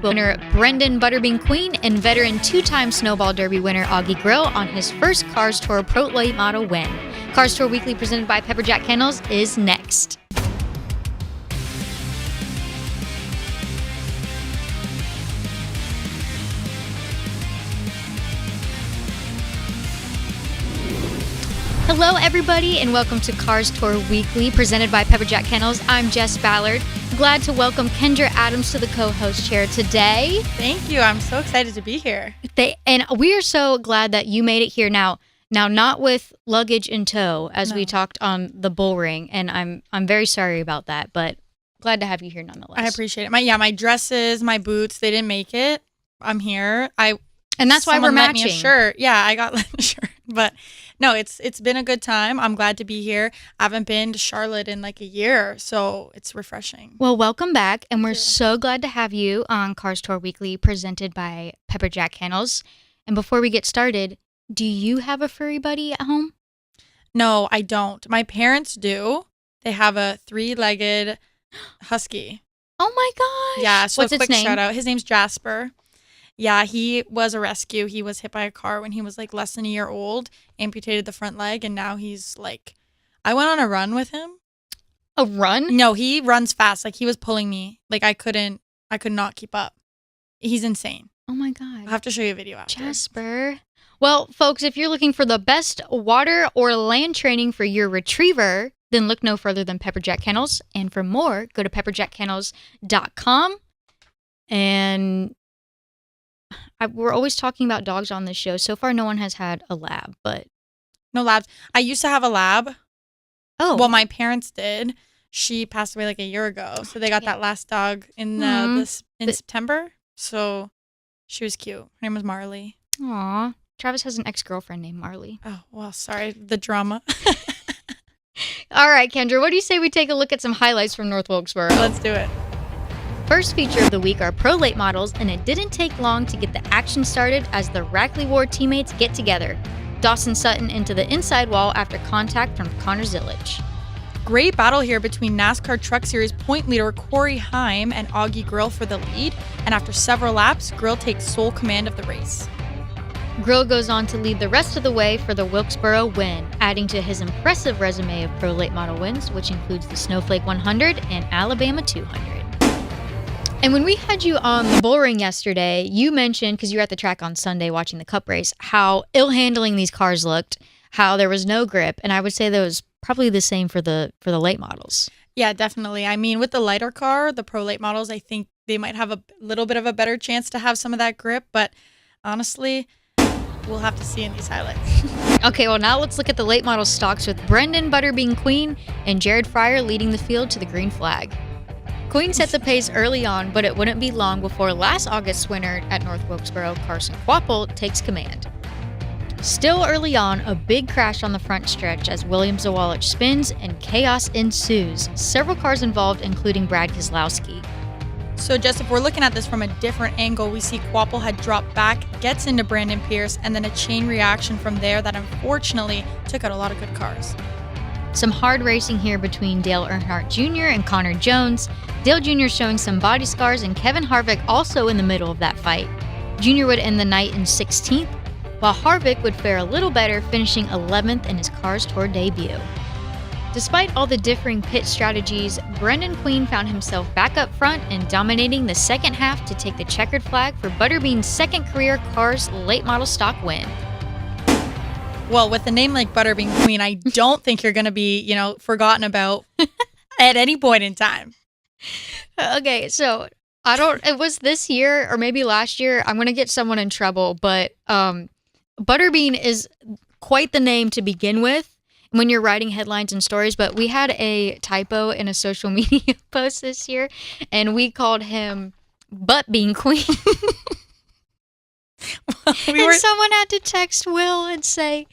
winner Brendan Butterbean Queen and veteran two-time Snowball Derby winner Augie Grill on his first Cars Tour Pro Late Model win. Cars Tour Weekly presented by Pepperjack Kennels is next. Hello, everybody, and welcome to Cars Tour Weekly, presented by Pepperjack Kennels. I'm Jess Ballard. Glad to welcome Kendra Adams to the co-host chair today. Thank you. I'm so excited to be here. And we are so glad that you made it here. Now, not with luggage in tow, as we talked on the bull ring, and I'm very sorry about that, but glad to have you here nonetheless. I appreciate it. My dresses, my boots, they didn't make it. I'm here. And that's why we're matching. Me a shirt. Yeah, I got a shirt, but. No, it's been a good time. I'm glad to be here. I haven't been to Charlotte in like a year, so it's refreshing. Well, welcome back, and we're so glad to have you on Cars Tour Weekly, presented by Pepperjack Kennels. And before we get started, do you have a furry buddy at home? No, I don't. My parents do. They have a 3-legged husky. Oh my gosh! Yeah. So what's a quick its name? Shout out. His name's Jasper. Yeah, he was a rescue. He was hit by a car when he was like less than a year old, amputated the front leg, and now he's like, I went on a run with him. A run? No, he runs fast. Like he was pulling me. Like I could not keep up. He's insane. Oh my God. I'll have to show you a video after. Jasper. Well, folks, if you're looking for the best water or land training for your retriever, then look no further than Pepperjack Kennels. And for more, go to pepperjackkennels.com. And we're always talking about dogs on this show. So far, no one has had a lab, but... No labs. I used to have a lab. Oh. Well, my parents did. She passed away like a year ago. So they got that last dog in September. So she was cute. Her name was Marley. Aw. Travis has an ex-girlfriend named Marley. Oh, well, sorry. The drama. All right, Kendra, what do you say we take a look at some highlights from North Wilkesboro? Let's do it. First feature of the week are Pro Late Models, and it didn't take long to get the action started as the Rackley Ward teammates get together. Dawson Sutton into the inside wall after contact from Connor Zillage. Great battle here between NASCAR Truck Series point leader Corey Heim and Augie Grill for the lead, and after several laps, Grill takes sole command of the race. Grill goes on to lead the rest of the way for the Wilkesboro win, adding to his impressive resume of Pro Late Model wins, which includes the Snowflake 100 and Alabama 200. And when we had you on the bull ring yesterday, you mentioned, because you were at the track on Sunday watching the Cup race, how ill-handling these cars looked, how there was no grip, and I would say that was probably the same for the late models. Yeah, definitely. I mean, with the lighter car, the Pro Late models, I think they might have a little bit of a better chance to have some of that grip, but honestly, we'll have to see in these highlights. Okay, well now let's look at the late model stocks with Brendan Butterbean Queen and Jared Fryer leading the field to the green flag. Queen set the pace early on, but it wouldn't be long before last August's winner at North Wilkesboro, Carson Quapple, takes command. Still early on, a big crash on the front stretch as William Zawalich spins and chaos ensues. Several cars involved, including Brad Keselowski. So just if we're looking at this from a different angle, we see Quapple had dropped back, gets into Brandon Pierce, and then a chain reaction from there that unfortunately took out a lot of good cars. Some hard racing here between Dale Earnhardt Jr. and Connor Jones. Dale Jr. showing some body scars, and Kevin Harvick also in the middle of that fight. Jr. would end the night in 16th, while Harvick would fare a little better, finishing 11th in his Cars Tour debut. Despite all the differing pit strategies, Brendan Queen found himself back up front and dominating the second half to take the checkered flag for Butterbean's second career Cars late model stock win. Well, with a name like Butterbean Queen, I don't think you're going to be, forgotten about at any point in time. Okay, so it was this year or maybe last year. I'm going to get someone in trouble, but Butterbean is quite the name to begin with when you're writing headlines and stories, but we had a typo in a social media post this year, and we called him Buttbean Queen. Someone had to text Will and say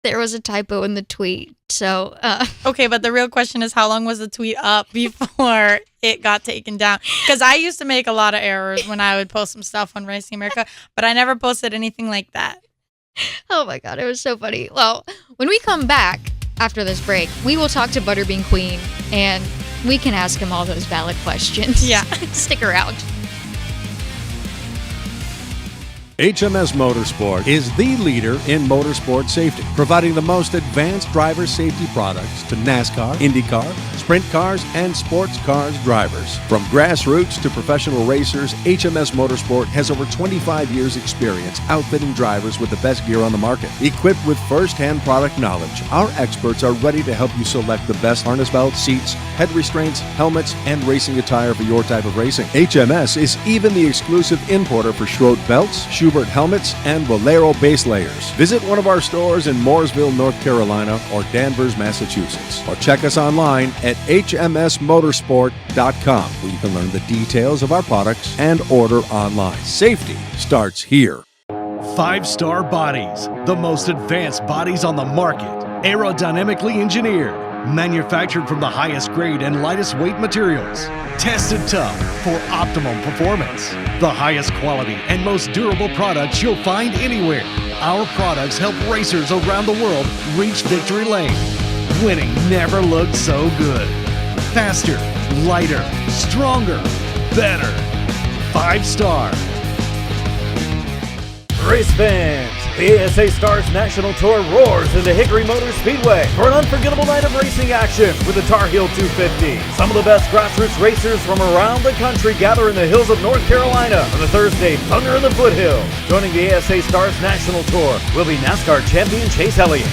there was a typo in the tweet. So, okay, but the real question is, how long was the tweet up before it got taken down? Because I used to make a lot of errors when I would post some stuff on Racing America, but I never posted anything like that. Oh my God, it was so funny. Well, when we come back after this break, we will talk to Butterbean Queen and we can ask him all those valid questions. Yeah. Stick around. HMS Motorsport is the leader in motorsport safety, providing the most advanced driver safety products to NASCAR, IndyCar, sprint cars, and sports cars drivers. From grassroots to professional racers, HMS Motorsport has over 25 years' experience outfitting drivers with the best gear on the market. Equipped with first-hand product knowledge, our experts are ready to help you select the best harness belts, seats, head restraints, helmets, and racing attire for your type of racing. HMS is even the exclusive importer for Schroth belts, Schubert helmets, and Valero base layers. Visit one of our stores in Mooresville, North Carolina, or Danvers, Massachusetts. Or check us online at hmsmotorsport.com, where you can learn the details of our products and order online. Safety starts here. 5-Star Bodies, the most advanced bodies on the market. Aerodynamically engineered, manufactured from the highest grade and lightest weight materials. Tested tough for optimum performance. The highest quality and most durable products you'll find anywhere. Our products help racers around the world reach victory lane. Winning never looked so good. Faster, lighter, stronger, better. 5-Star. Race fans, the ASA Stars National Tour roars into Hickory Motor Speedway for an unforgettable night of racing action with the Tar Heel 250. Some of the best grassroots racers from around the country gather in the hills of North Carolina for the Thursday Thunder in the Foothills. Joining the ASA Stars National Tour will be NASCAR champion Chase Elliott.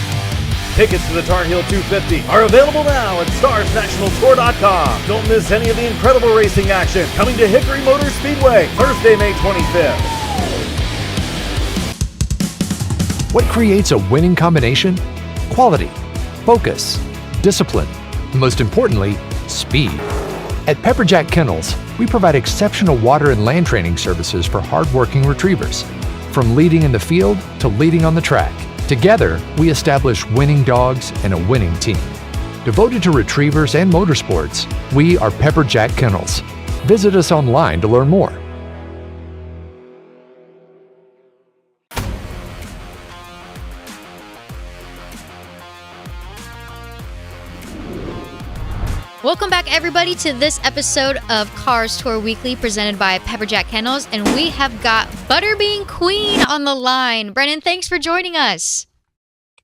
Tickets to the Tar Heel 250 are available now at starsnationaltour.com. Don't miss any of the incredible racing action coming to Hickory Motor Speedway Thursday, May 25th. What creates a winning combination? Quality, focus, discipline, and most importantly, speed. At Pepperjack Kennels, we provide exceptional water and land training services for hardworking retrievers. From leading in the field to leading on the track, together we establish winning dogs and a winning team. Devoted to retrievers and motorsports, we are Pepperjack Kennels. Visit us online to learn more. Welcome back, everybody, to this episode of Cars Tour Weekly presented by Pepperjack Kennels, and we have got Butterbean Queen on the line. Brennan, thanks for joining us.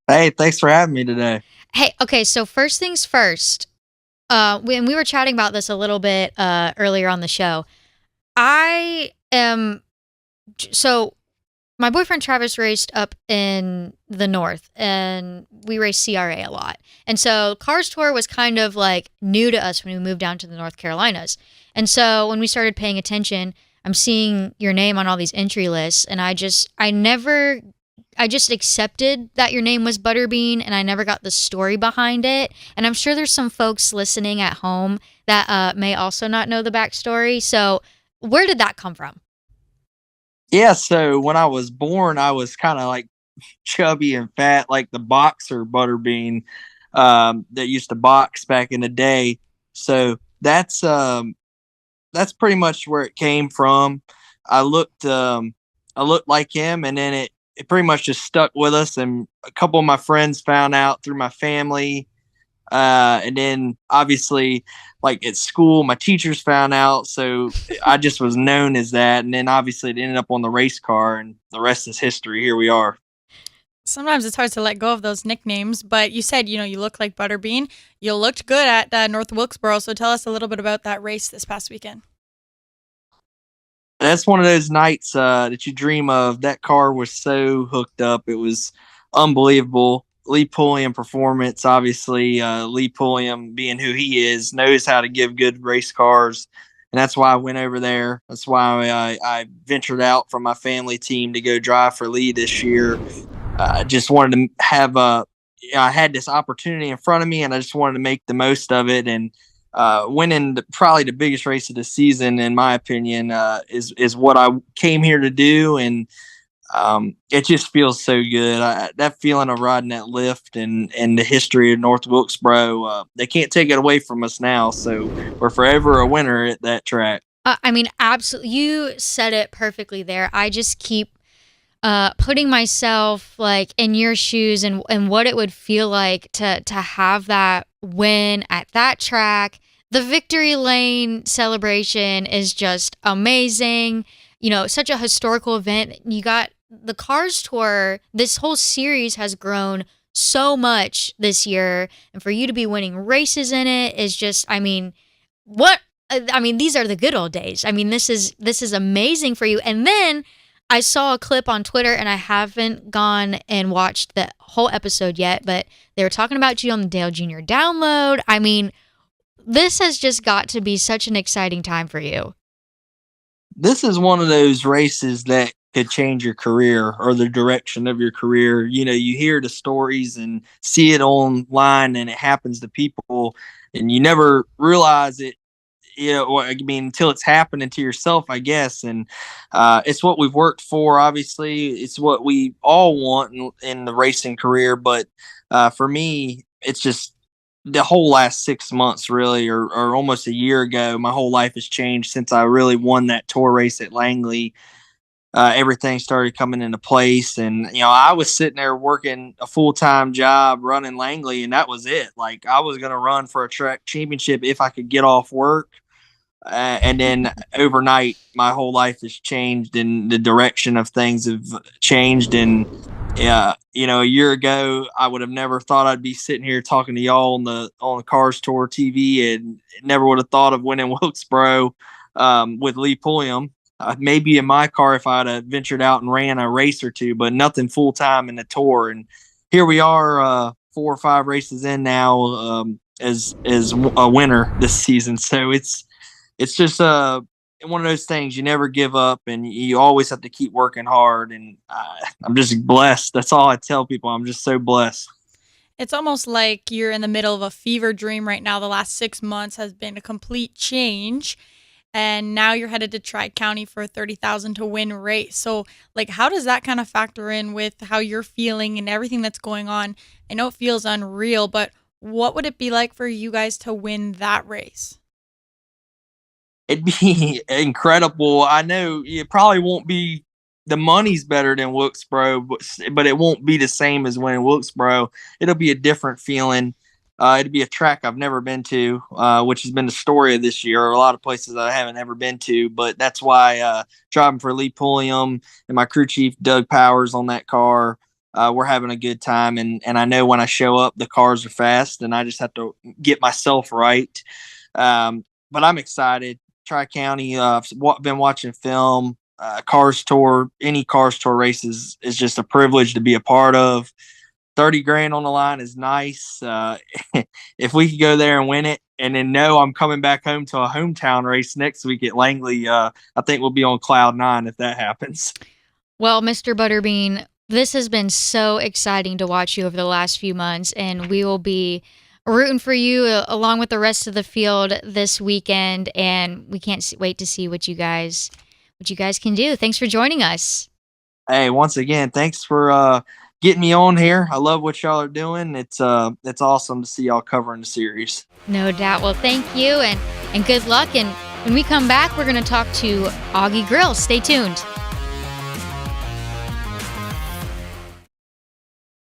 Hey, thanks for having me today. Hey, okay, so first things first, we were chatting about this a little bit earlier on the show. My boyfriend Travis raced up in the north, and we raced CRA a lot. And so Cars Tour was kind of like new to us when we moved down to the North Carolinas. And so when we started paying attention, I'm seeing your name on all these entry lists, and I just accepted that your name was Butterbean, and I never got the story behind it. And I'm sure there's some folks listening at home that may also not know the backstory. So where did that come from? Yeah, so when I was born, I was kind of like chubby and fat, like the boxer Butterbean that used to box back in the day. So that's pretty much where it came from. I looked like him, and then it pretty much just stuck with us. And a couple of my friends found out through my family. And then obviously, like at school, my teachers found out. So I just was known as that. And then obviously it ended up on the race car, and the rest is history. Here we are. Sometimes it's hard to let go of those nicknames, but you said, you look like Butterbean. You looked good at North Wilkesboro. So tell us a little bit about that race this past weekend. That's one of those nights that you dream of. That car was so hooked up. It was unbelievable. Lee Pulliam performance, obviously. Lee Pulliam, being who he is, knows how to give good race cars. And that's why I went over there. That's why I ventured out from my family team to go drive for Lee this year. I just wanted to have I had this opportunity in front of me, and I just wanted to make the most of it. And winning probably the biggest race of the season, in my opinion, is what I came here to do. And it just feels so good. That feeling of riding that lift and the history of North Wilkesboro, they can't take it away from us now. So we're forever a winner at that track. Absolutely. You said it perfectly there. I just keep putting myself like in your shoes and what it would feel like to have that win at that track. The victory lane celebration is just amazing. such a historical event. You got the Cars Tour. This whole series has grown so much this year, and for you to be winning races in it is just, these are the good old days. This is amazing for you. And then I saw a clip on Twitter, and I haven't gone and watched the whole episode yet, but they were talking about you on the Dale Jr. download. This has just got to be such an exciting time for you. This is one of those races that could change your career or the direction of your career. You hear the stories and see it online, and it happens to people, and you never realize it, until it's happening to yourself, I guess. And it's what we've worked for. Obviously, it's what we all want in the racing career. But for me, it's just the whole last 6 months, really, or almost a year ago, my whole life has changed since I really won that tour race at Langley. Everything started coming into place, and I was sitting there working a full-time job running Langley, and that was it. Like, I was going to run for a track championship if I could get off work. And then overnight, my whole life has changed, and the direction of things have changed. And a year ago, I would have never thought I'd be sitting here talking to y'all on the Cars Tour TV, and never would have thought of winning Wilkesboro with Lee Pulliam. Maybe in my car if I'd have ventured out and ran a race or two, but nothing full time in the tour. And here we are, 4 or 5 races in now, as a winner this season. So it's just one of those things. You never give up, and you always have to keep working hard. And I'm just blessed. That's all I tell people. I'm just so blessed. It's almost like you're in the middle of a fever dream right now. The last 6 months has been a complete change. And now you're headed to Tri-County for a $30,000 to win race. So, how does that kind of factor in with how you're feeling and everything that's going on? I know it feels unreal, but what would it be like for you guys to win that race? It'd be incredible. I know it probably won't be, the money's better than Wilkesboro, but it won't be the same as winning Wilkesboro. It'll be a different feeling. It'd be a track I've never been to, which has been the story of this year. A lot of places I haven't ever been to, but that's why driving for Lee Pulliam and my crew chief, Doug Powers, on that car, we're having a good time. And I know when I show up, the cars are fast, and I just have to get myself right. But I'm excited. Tri-County, I've been watching film, Cars Tour, any Cars Tour races is just a privilege to be a part of. $30,000 on the line is nice. If we could go there and win it, and then know I'm coming back home to a hometown race next week at Langley, I think we'll be on cloud 9 if that happens. Well, Mr. Butterbean, this has been so exciting to watch you over the last few months, and we will be rooting for you along with the rest of the field this weekend, and we can't wait to see what you guys can do. Thanks for joining us. Hey, once again, thanks for getting me on here. I love what y'all are doing. It's awesome to see y'all covering the series. No doubt. Well, thank you, and good luck. And when we come back, we're going to talk to Augie Grill. Stay tuned.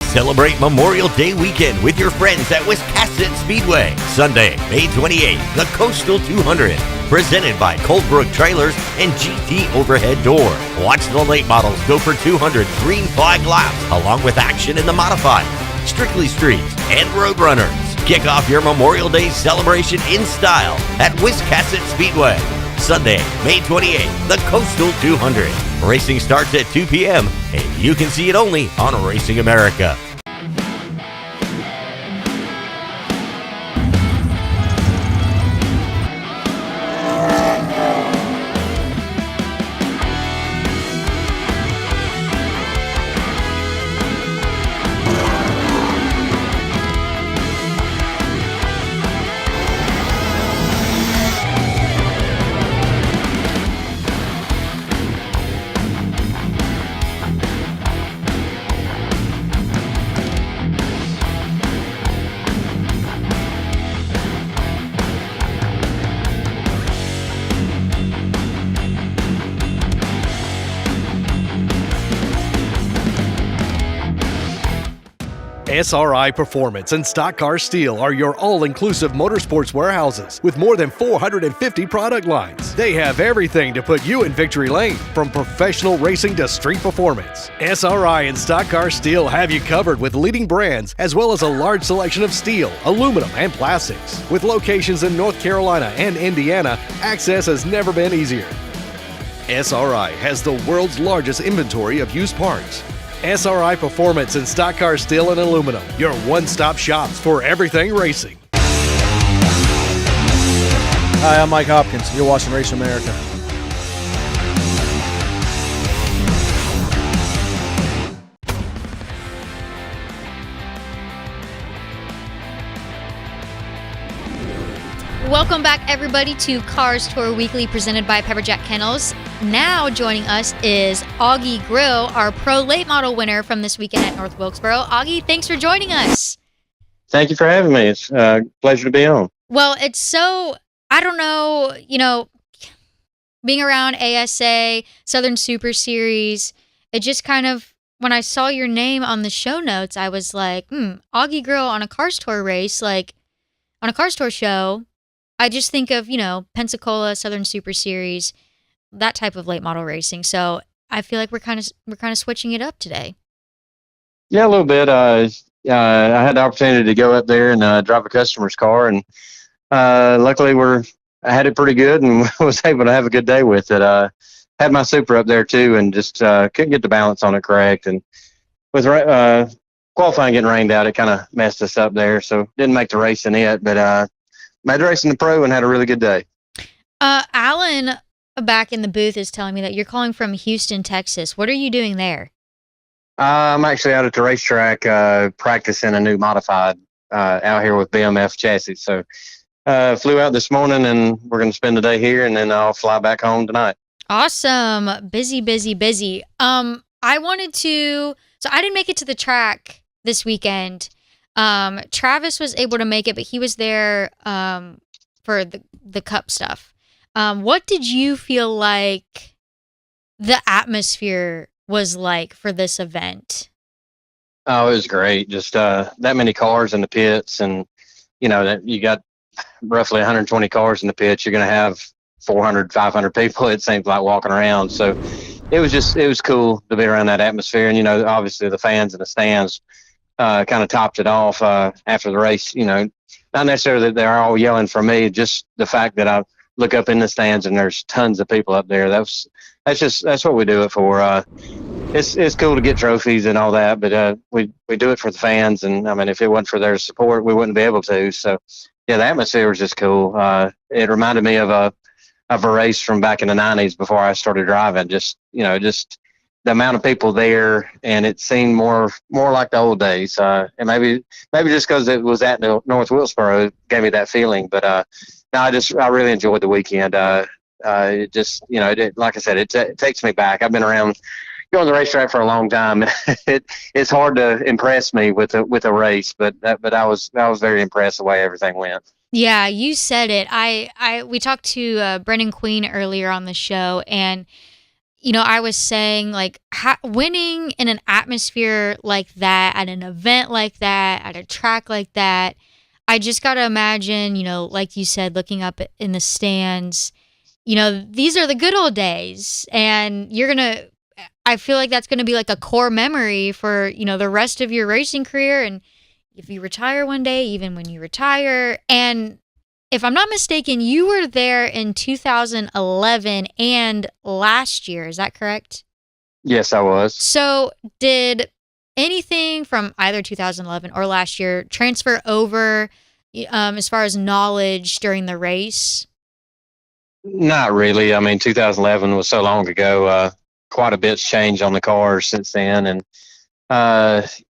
Celebrate Memorial Day weekend with your friends at Wiscasset Speedway. Sunday, May 28th, the Coastal 200. Presented by Coldbrook Trailers and GT Overhead Door. Watch the late models go for 200 green flag laps, along with action in the modified, Strictly Streets, and Roadrunners. Kick off your Memorial Day celebration in style at Wiscasset Speedway. Sunday, May 28th, the Coastal 200. Racing starts at 2 p.m. and you can see it only on Racing America. SRI Performance and Stock Car Steel are your all-inclusive motorsports warehouses with more than 450 product lines. They have everything to put you in victory lane, from professional racing to street performance. SRI and Stock Car Steel have you covered with leading brands as well as a large selection of steel, aluminum, and plastics. With locations in North Carolina and Indiana, access has never been easier. SRI has the world's largest inventory of used parts. SRI Performance and Stock Car Steel and Aluminum, your one-stop shops for everything racing. Hi, I'm Mike Hopkins. You're watching Race America. Welcome back, everybody, to Cars Tour Weekly presented by Pepperjack Kennels. Now joining us is Augie Grill, our pro late model winner from this weekend at North Wilkesboro. Augie, thanks for joining us. Thank you for having me. It's a pleasure to be on. Well, it's so, I don't know, being around ASA, Southern Super Series, it just kind of, when I saw your name on the show notes, I was like, Augie Grill on a Cars Tour race, like on a Cars Tour show. I just think of, Pensacola, Southern Super Series, that type of late model racing. So I feel like we're kind of switching it up today. Yeah, a little bit. I had the opportunity to go up there and drive a customer's car, and luckily I had it pretty good and was able to have a good day with it. Had my Super up there too, and just couldn't get the balance on it correct. And with qualifying getting rained out, it kind of messed us up there. So didn't make the race in it, but made the race in the pro and had a really good day. Alan back in the booth is telling me that you're calling from Houston, Texas. What are you doing there? I'm actually out at the racetrack practicing a new modified out here with BMF chassis. So flew out this morning, and we're going to spend the day here, and then I'll fly back home tonight. Awesome. Busy. So I didn't make it to the track this weekend. Travis was able to make it, but he was there for the cup stuff. What did you feel like the atmosphere was like for this event? Oh, it was great. Just that many cars in the pits, and that you got roughly 120 cars in the pits. You're going to have 400, 500 people, it seems like, walking around. So it was cool to be around that atmosphere. And, obviously the fans in the stands kind of topped it off after the race. Not necessarily that they're all yelling for me, just the fact that I look up in the stands and there's tons of people up there. That's what we do it for. It's cool to get trophies and all that, but we do it for the fans. And I mean, if it wasn't for their support, we wouldn't be able to. So yeah, the atmosphere was just cool. It reminded me of a race from back in the 90s before I started driving. Just the amount of people there, and it seemed more like the old days. And maybe just because it was at North Wilkesboro, it gave me that feeling. But no, I really enjoyed the weekend. It just, like I said, it takes me back. I've been around going to the racetrack for a long time. It's hard to impress me with a race, but I was very impressed the way everything went. Yeah, you said it. We talked to Brendan Queen earlier on the show, and I was saying, like, winning in an atmosphere like that, at an event like that, at a track like that, I just got to imagine, like you said, looking up in the stands, these are the good old days, and I feel like that's going to be like a core memory for, the rest of your racing career. And if you retire one day, even when you retire. And if I'm not mistaken, you were there in 2011 and last year. Is that correct? Yes, I was. So did anything from either 2011 or last year transfer over as far as knowledge during the race? Not really. I mean, 2011 was so long ago. Quite a bit's changed on the cars since then. And,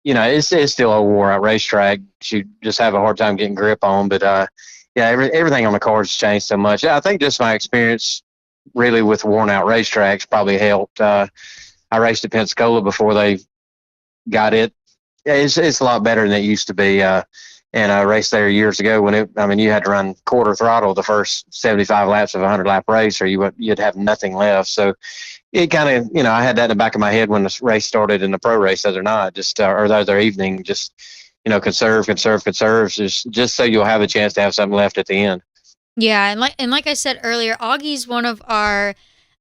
it's still a wore-out racetrack. You just have a hard time getting grip on. But, everything on the cars has changed so much. I think just my experience really with worn-out racetracks probably helped. I raced at Pensacola before they got it. It's a lot better than it used to be. And I raced there years ago when you had to run quarter throttle the first 75 laps of a 100-lap race, or you'd have nothing left. So it kind of, I had that in the back of my head when the race started in the pro race the other night, or the other evening. Just, conserve, just so you'll have a chance to have something left at the end. Yeah, and like I said earlier, Augie's one of our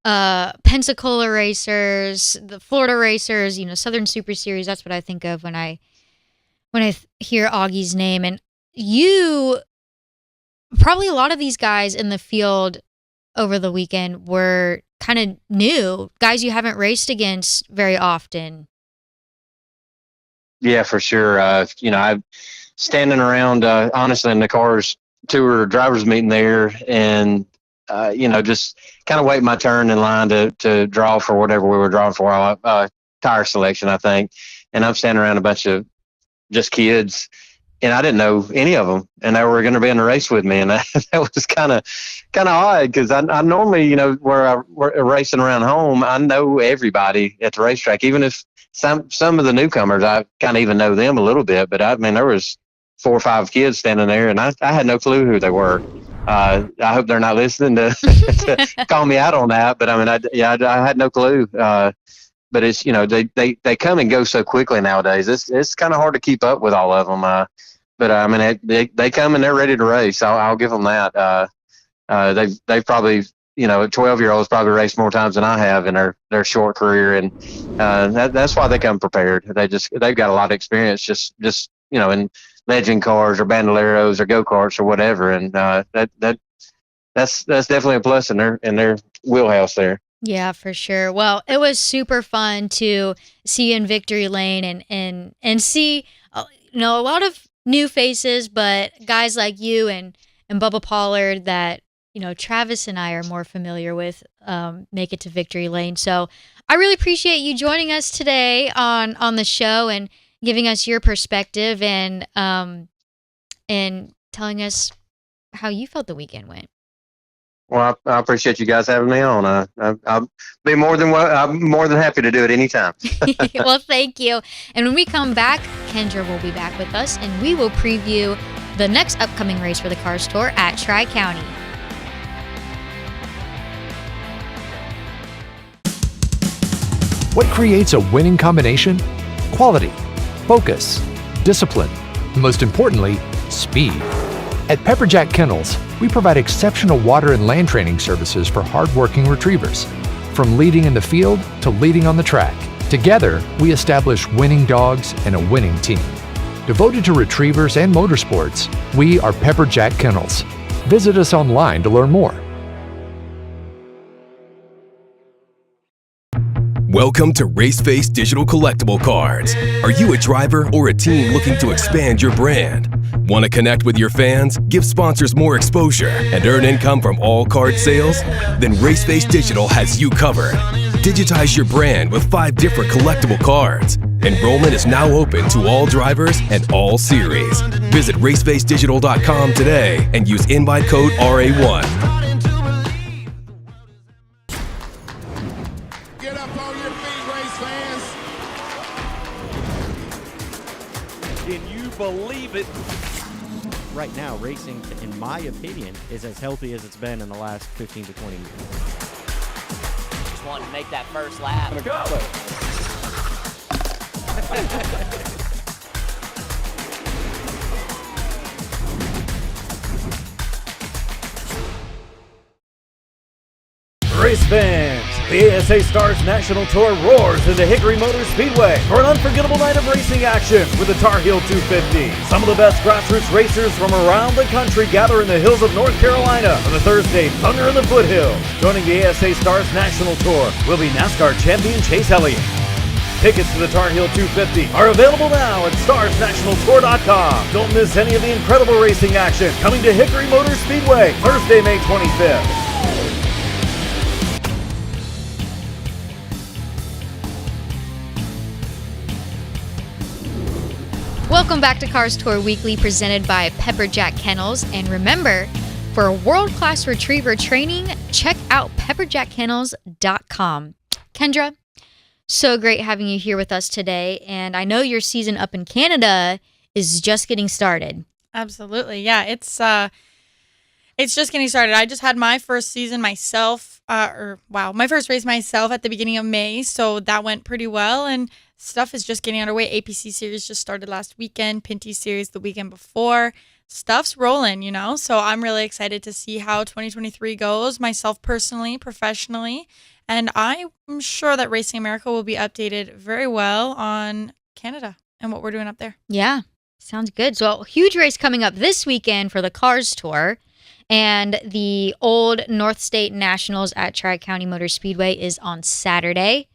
Pensacola racers, the Florida racers, Southern Super Series. That's what I think of when I hear Augie's name. And you, probably a lot of these guys in the field over the weekend were kind of new, guys you haven't raced against very often. Yeah, for sure. I'm standing around, honestly, in the Cars Tour drivers meeting there, and just kind of waiting my turn in line to draw for whatever we were drawing for, tire selection, I think. And I'm standing around a bunch of just kids, and I didn't know any of them, and they were going to be in the race with me, and that was kind of odd, because I normally, where we're racing around home, I know everybody at the racetrack, even if some of the newcomers, I kind of even know them a little bit, but there was 4 or 5 kids standing there, and I had no clue who they were. I hope they're not listening to call me out on that, but I had no clue. But it's, they come and go so quickly nowadays. It's kind of hard to keep up with all of them. But they come and they're ready to race. I'll give them that. They've probably, a 12-year-old's probably raced more times than I have in their short career, and that's why they come prepared. They've got a lot of experience, just in legend cars or bandoleros or go-karts or whatever, and that's definitely a plus in their wheelhouse there. Yeah, for sure. Well, it was super fun to see you in Victory Lane and see a lot of new faces, but guys like you and Bubba Pollard that Travis and I are more familiar with make it to Victory Lane. So I really appreciate you joining us today on the show and giving us your perspective and telling us how you felt the weekend went. Well, I appreciate you guys having me on. I'll be I'm more than happy to do it anytime. Well, thank you. And when we come back, Kendra will be back with us, and we will preview the next upcoming race for the Cars Tour at Tri-County. What creates a winning combination? Quality, focus, discipline, and most importantly, speed. At Pepperjack Kennels, we provide exceptional water and land training services for hardworking retrievers. From leading in the field to leading on the track, together we establish winning dogs and a winning team. Devoted to retrievers and motorsports, we are Pepperjack Kennels. Visit us online to learn more. Welcome to Raceface Digital Collectible Cards. Are you a driver or a team looking to expand your brand? Want to connect with your fans, give sponsors more exposure, and earn income from all card sales? Then Raceface Digital has you covered. Digitize your brand with 5 different collectible cards. Enrollment is now open to all drivers and all series. Visit racefacedigital.com today and use invite code RA1. Believe it. Right now, racing, in my opinion, is as healthy as it's been in the last 15 to 20 years. Just wanted to make that first lap. Go. Race fans, the ASA Stars National Tour roars into Hickory Motor Speedway for an unforgettable night of racing action with the Tar Heel 250. Some of the best grassroots racers from around the country gather in the hills of North Carolina for the Thursday Thunder in the Foothills. Joining the ASA Stars National Tour will be NASCAR champion Chase Elliott. Tickets to the Tar Heel 250 are available now at starsnationaltour.com. Don't miss any of the incredible racing action coming to Hickory Motor Speedway Thursday, May 25th. Welcome back to Cars Tour Weekly, presented by Pepperjack Kennels. And remember, for world-class retriever training, check out pepperjackkennels.com. Kendra, so great having you here with us today. And I know your season up in Canada is just getting started. Absolutely. Yeah, it's It's just getting started. I just had my first season myself, my first race myself at the beginning of May. So that went pretty well, and stuff is just getting underway. APC series just started last weekend, Pinty series the weekend before. Stuff's rolling, so I'm really excited to see how 2023 goes, myself personally, professionally, and I'm sure that Racing America will be updated very well on Canada and what we're doing up there. Yeah, sounds good. So, huge race coming up this weekend for the Cars Tour, and the Old North State Nationals at Tri-County Motor Speedway is on Saturday.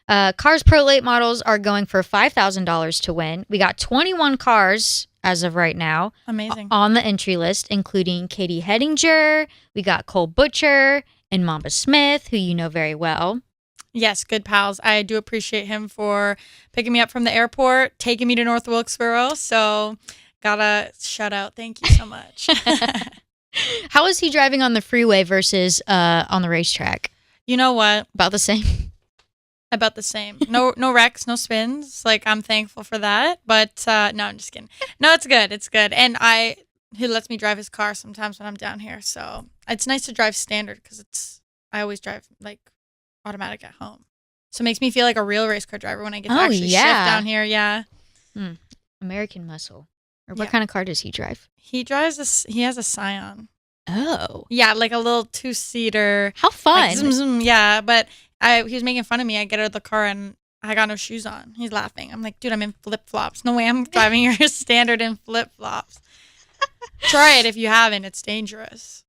Cars Pro Late Models are going for $5,000 to win. We got 21 cars as of right now. Amazing. On the entry list, including Katie Hedinger. We got Cole Butcher and Mamba Smith, who you know very well. Yes, good pals. I do appreciate him for picking me up from the airport, taking me to North Wilkesboro. So, gotta shout out. Thank you so much. How is he driving on the freeway versus on the racetrack? You know what? About the same. About the same. No wrecks, no spins. Like, I'm thankful for that. But no, I'm just kidding. No, it's good. It's good. And he lets me drive his car sometimes when I'm down here. So it's nice to drive standard because I always drive like automatic at home. So it makes me feel like a real race car driver when I get to actually shift down here. Yeah. American muscle. Or what kind of car does he drive? He has a Scion. Oh. Yeah, like a little 2-seater. How fun. Like zoom, zoom, yeah, but he was making fun of me. I get out of the car and I got no shoes on. He's laughing. I'm like, dude, I'm in flip-flops. No way I'm driving your standard in flip-flops. Try it if you haven't. It's dangerous.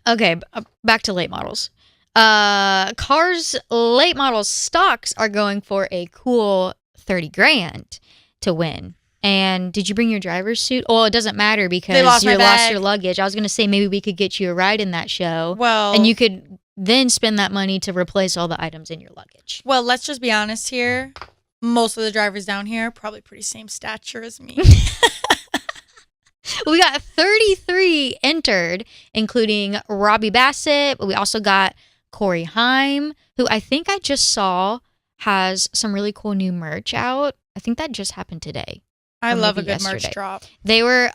Okay, back to late models. Cars late model stocks are going for a cool $30,000 to win. And did you bring your driver's suit? Well, it doesn't matter because you lost your luggage. I was going to say maybe we could get you a ride in that show. Well, and you could then spend that money to replace all the items in your luggage. Well, let's just be honest here. Most of the drivers down here are probably pretty same stature as me. We got 33 entered, including Robbie Bassett. But we also got Corey Heim, who I think I just saw has some really cool new merch out. I think that just happened today. I love a good merch drop. They were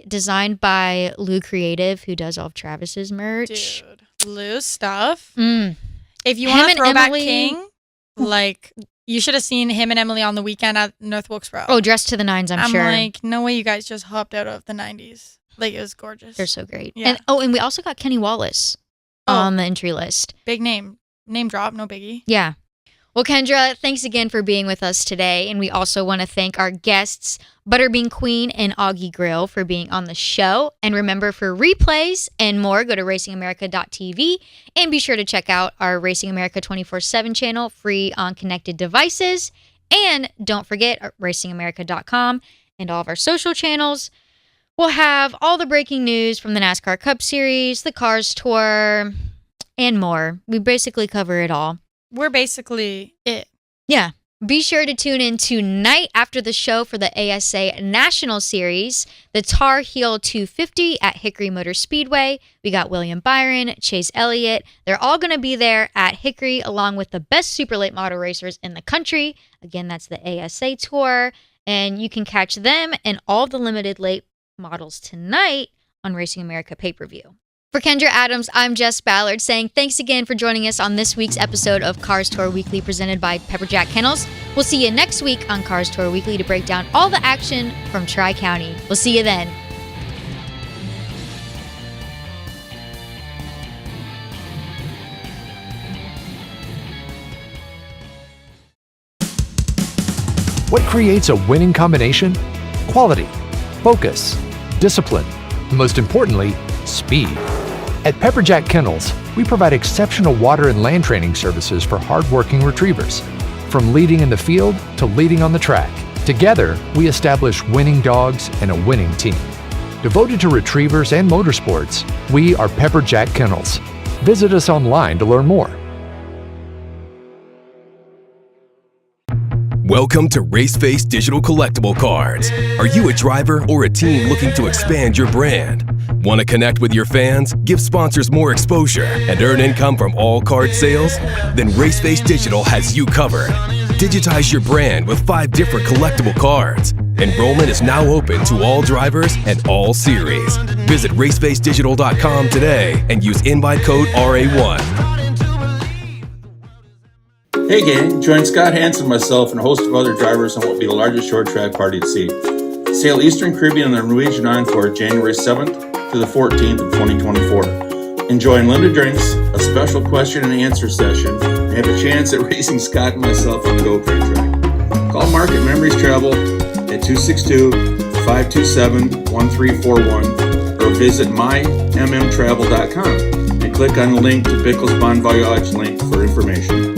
designed by Lou Creative, who does all of Travis's merch. Dude, Lou stuff. If you want a throwback king, like you should have seen him and Emily on the weekend at North Wilkesboro. Oh, dressed to the nines, I'm sure. I'm like, no way you guys just hopped out of the 90s. Like, it was gorgeous. They're so great. Yeah. And we also got Kenny Wallace on the entry list. Big name. Name drop, no biggie. Yeah. Well, Kendra, thanks again for being with us today. And we also want to thank our guests, Butterbean Queen and Augie Grill, for being on the show. And remember, for replays and more, go to racingamerica.tv and be sure to check out our Racing America 24/7 channel, free on connected devices. And don't forget, racingamerica.com and all of our social channels. We'll have all the breaking news from the NASCAR Cup Series, the Cars Tour, and more. We basically cover it all. We're basically it. Yeah. Be sure to tune in tonight after the show for the ASA National Series, the Tar Heel 250 at Hickory Motor Speedway. We got William Byron, Chase Elliott. They're all going to be there at Hickory along with the best super late model racers in the country. Again, that's the ASA Tour. And you can catch them and all the limited late models tonight on Racing America pay-per-view. For Kendra Adams, I'm Jess Ballard saying thanks again for joining us on this week's episode of Cars Tour Weekly presented by Pepperjack Kennels. We'll see you next week on Cars Tour Weekly to break down all the action from Tri-County. We'll see you then. What creates a winning combination? Quality, focus, discipline, and most importantly, speed. At Pepperjack Kennels, we provide exceptional water and land training services for hardworking retrievers. From leading in the field to leading on the track, together we establish winning dogs and a winning team. Devoted to retrievers and motorsports, we are Pepperjack Kennels. Visit us online to learn more. Welcome to Raceface Digital Collectible Cards. Are you a driver or a team looking to expand your brand? Want to connect with your fans, give sponsors more exposure, and earn income from all card sales? Then Raceface Digital has you covered. Digitize your brand with 5 different collectible cards. Enrollment is now open to all drivers and all series. Visit racebasedigital.com today and use invite code RA1. Hey gang, join Scott Hansen and myself and a host of other drivers on what will be the largest short track party at sea. Sail Eastern Caribbean on the Norwegian Encore January 7th to the 14th of 2024. Enjoy unlimited drinks, a special question and answer session, and have a chance at racing Scott and myself on the go-kart track. Call Market Memories Travel at 262-527-1341 or visit mymmtravel.com and click on the link to Bickle's Bon Voyage link for information.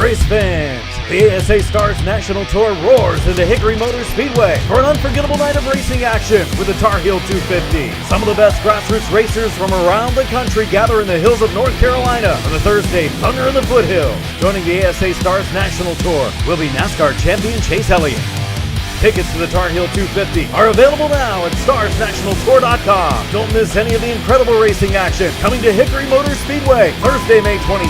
Race fans, the ASA Stars National Tour roars into Hickory Motor Speedway for an unforgettable night of racing action with the Tar Heel 250. Some of the best grassroots racers from around the country gather in the hills of North Carolina on the Thursday Thunder in the Foothills. Joining the ASA Stars National Tour will be NASCAR champion Chase Elliott. Tickets to the Tar Heel 250 are available now at starsnationaltour.com. Don't miss any of the incredible racing action coming to Hickory Motor Speedway Thursday, May 20th.